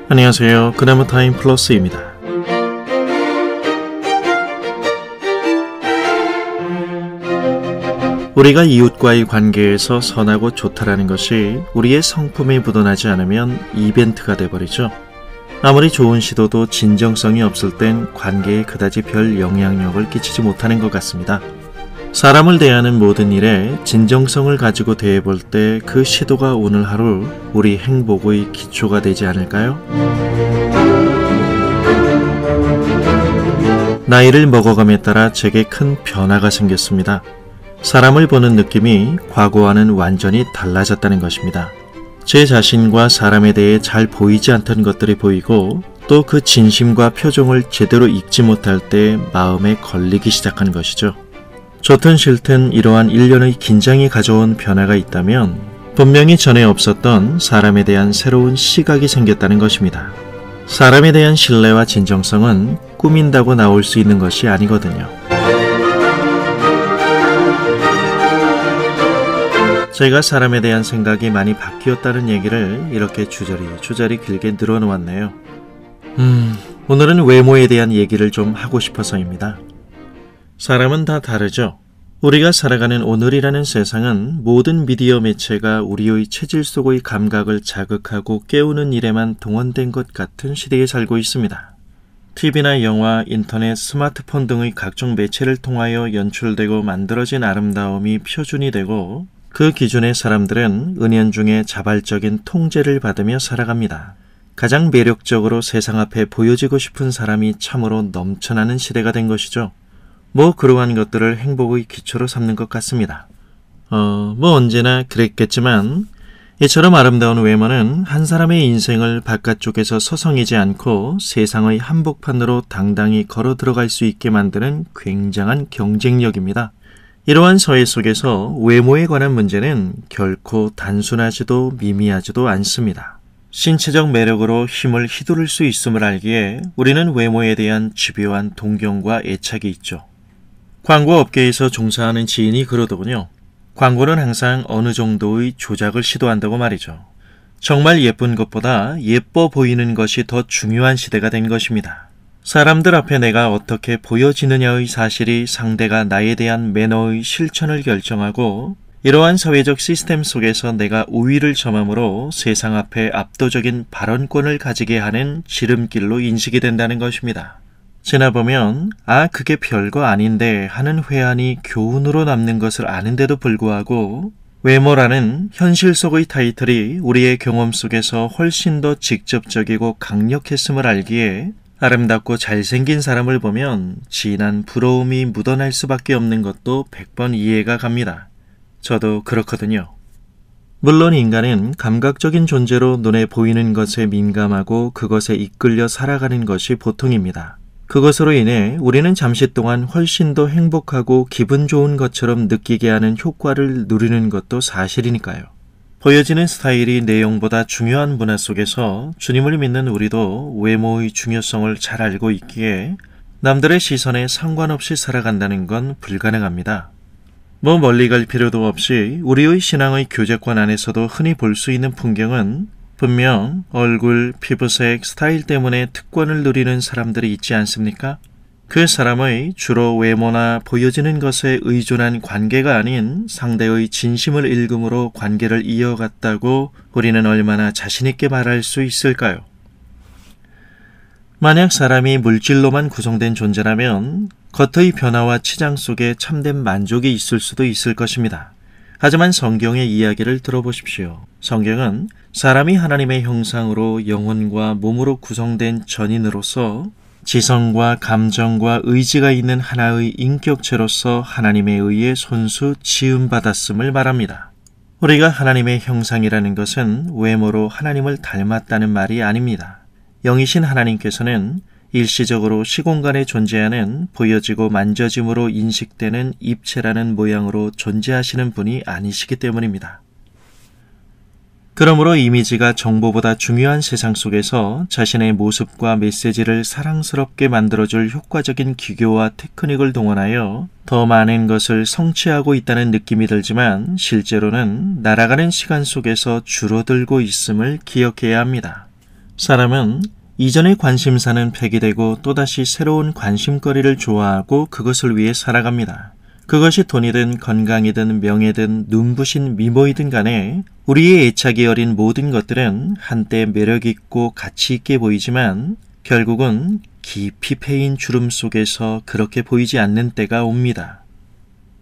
안녕하세요. 그나무타임 플러스입니다. 우리가 이웃과의 관계에서 선하고 좋다라는 것이 우리의 성품에 묻어나지 않으면 이벤트가 돼버리죠. 아무리 좋은 시도도 진정성이 없을 땐 관계에 그다지 별 영향력을 끼치지 못하는 것 같습니다. 사람을 대하는 모든 일에 진정성을 가지고 대해볼 때 그 시도가 오늘 하루 우리 행복의 기초가 되지 않을까요? 나이를 먹어감에 따라 제게 큰 변화가 생겼습니다. 사람을 보는 느낌이 과거와는 완전히 달라졌다는 것입니다. 제 자신과 사람에 대해 잘 보이지 않던 것들이 보이고 또 그 진심과 표정을 제대로 읽지 못할 때 마음에 걸리기 시작한 것이죠. 좋든 싫든 이러한 일련의 긴장이 가져온 변화가 있다면 분명히 전에 없었던 사람에 대한 새로운 시각이 생겼다는 것입니다. 사람에 대한 신뢰와 진정성은 꾸민다고 나올 수 있는 것이 아니거든요. 제가 사람에 대한 생각이 많이 바뀌었다는 얘기를 이렇게 주저리 길게 늘어놓았네요. 오늘은 외모에 대한 얘기를 좀 하고 싶어서입니다. 사람은 다 다르죠. 우리가 살아가는 오늘이라는 세상은 모든 미디어 매체가 우리의 체질 속의 감각을 자극하고 깨우는 일에만 동원된 것 같은 시대에 살고 있습니다. TV나 영화, 인터넷, 스마트폰 등의 각종 매체를 통하여 연출되고 만들어진 아름다움이 표준이 되고 그 기준의 사람들은 은연중에 자발적인 통제를 받으며 살아갑니다. 가장 매력적으로 세상 앞에 보여지고 싶은 사람이 참으로 넘쳐나는 시대가 된 것이죠. 그러한 것들을 행복의 기초로 삼는 것 같습니다. 언제나 그랬겠지만 이처럼 아름다운 외모는 한 사람의 인생을 바깥쪽에서 서성이지 않고 세상의 한복판으로 당당히 걸어 들어갈 수 있게 만드는 굉장한 경쟁력입니다. 이러한 사회 속에서 외모에 관한 문제는 결코 단순하지도 미미하지도 않습니다. 신체적 매력으로 힘을 휘두를 수 있음을 알기에 우리는 외모에 대한 집요한 동경과 애착이 있죠. 광고 업계에서 종사하는 지인이 그러더군요. 광고는 항상 어느 정도의 조작을 시도한다고 말이죠. 정말 예쁜 것보다 예뻐 보이는 것이 더 중요한 시대가 된 것입니다. 사람들 앞에 내가 어떻게 보여지느냐의 사실이 상대가 나에 대한 매너의 실천을 결정하고 이러한 사회적 시스템 속에서 내가 우위를 점함으로 세상 앞에 압도적인 발언권을 가지게 하는 지름길로 인식이 된다는 것입니다. 지나보면 그게 별거 아닌데 하는 회한이 교훈으로 남는 것을 아는데도 불구하고 외모라는 현실 속의 타이틀이 우리의 경험 속에서 훨씬 더 직접적이고 강력했음을 알기에 아름답고 잘생긴 사람을 보면 진한 부러움이 묻어날 수밖에 없는 것도 100번 이해가 갑니다. 저도 그렇거든요. 물론 인간은 감각적인 존재로 눈에 보이는 것에 민감하고 그것에 이끌려 살아가는 것이 보통입니다. 그것으로 인해 우리는 잠시 동안 훨씬 더 행복하고 기분 좋은 것처럼 느끼게 하는 효과를 누리는 것도 사실이니까요. 보여지는 스타일이 내용보다 중요한 문화 속에서 주님을 믿는 우리도 외모의 중요성을 잘 알고 있기에 남들의 시선에 상관없이 살아간다는 건 불가능합니다. 멀리 갈 필요도 없이 우리의 신앙의 교제권 안에서도 흔히 볼 수 있는 풍경은 분명 얼굴, 피부색, 스타일 때문에 특권을 누리는 사람들이 있지 않습니까? 그 사람의 주로 외모나 보여지는 것에 의존한 관계가 아닌 상대의 진심을 읽음으로 관계를 이어갔다고 우리는 얼마나 자신있게 말할 수 있을까요? 만약 사람이 물질로만 구성된 존재라면 겉의 변화와 치장 속에 참된 만족이 있을 수도 있을 것입니다. 하지만 성경의 이야기를 들어보십시오. 성경은 사람이 하나님의 형상으로 영혼과 몸으로 구성된 전인으로서 지성과 감정과 의지가 있는 하나의 인격체로서 하나님에 의해 손수 지음받았음을 말합니다. 우리가 하나님의 형상이라는 것은 외모로 하나님을 닮았다는 말이 아닙니다. 영이신 하나님께서는 일시적으로 시공간에 존재하는 보여지고 만져짐으로 인식되는 입체라는 모양으로 존재하시는 분이 아니시기 때문입니다. 그러므로 이미지가 정보보다 중요한 세상 속에서 자신의 모습과 메시지를 사랑스럽게 만들어줄 효과적인 기교와 테크닉을 동원하여 더 많은 것을 성취하고 있다는 느낌이 들지만 실제로는 날아가는 시간 속에서 줄어들고 있음을 기억해야 합니다. 사람은 이전의 관심사는 폐기되고 또다시 새로운 관심거리를 좋아하고 그것을 위해 살아갑니다. 그것이 돈이든 건강이든 명예든 눈부신 미모이든 간에 우리의 애착이 어린 모든 것들은 한때 매력있고 가치있게 보이지만 결국은 깊이 패인 주름 속에서 그렇게 보이지 않는 때가 옵니다.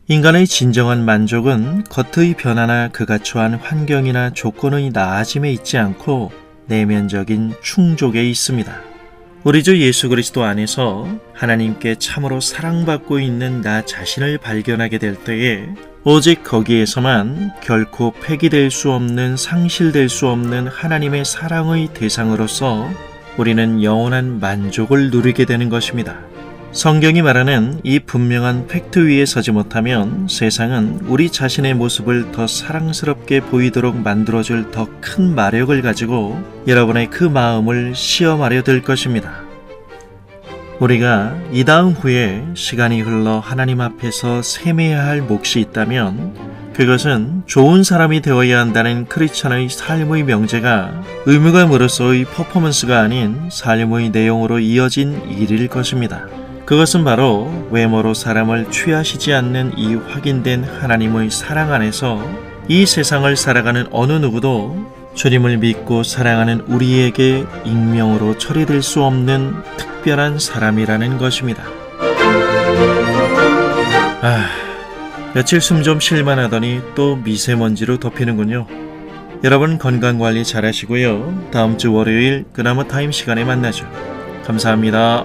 인간의 진정한 만족은 겉의 변화나 그가 처한 환경이나 조건의 나아짐에 있지 않고 내면적인 충족에 있습니다. 우리 주 예수 그리스도 안에서 하나님께 참으로 사랑받고 있는 나 자신을 발견하게 될 때에 오직 거기에서만 결코 폐기될 수 없는 상실될 수 없는 하나님의 사랑의 대상으로서 우리는 영원한 만족을 누리게 되는 것입니다. 성경이 말하는 이 분명한 팩트 위에 서지 못하면 세상은 우리 자신의 모습을 더 사랑스럽게 보이도록 만들어줄 더 큰 마력을 가지고 여러분의 그 마음을 시험하려 들 것입니다. 우리가 이 다음 후에 시간이 흘러 하나님 앞에서 셈해야 할 몫이 있다면 그것은 좋은 사람이 되어야 한다는 크리스천의 삶의 명제가 의무감으로서의 퍼포먼스가 아닌 삶의 내용으로 이어진 일일 것입니다. 그것은 바로 외모로 사람을 취하시지 않는 이 확인된 하나님의 사랑 안에서 이 세상을 살아가는 어느 누구도 주님을 믿고 사랑하는 우리에게 익명으로 처리될 수 없는 특별한 사람이라는 것입니다. 며칠 숨 좀 쉴만 하더니 또 미세먼지로 덮이는군요. 여러분 건강관리 잘 하시고요. 다음 주 월요일 그나마 타임 시간에 만나죠. 감사합니다.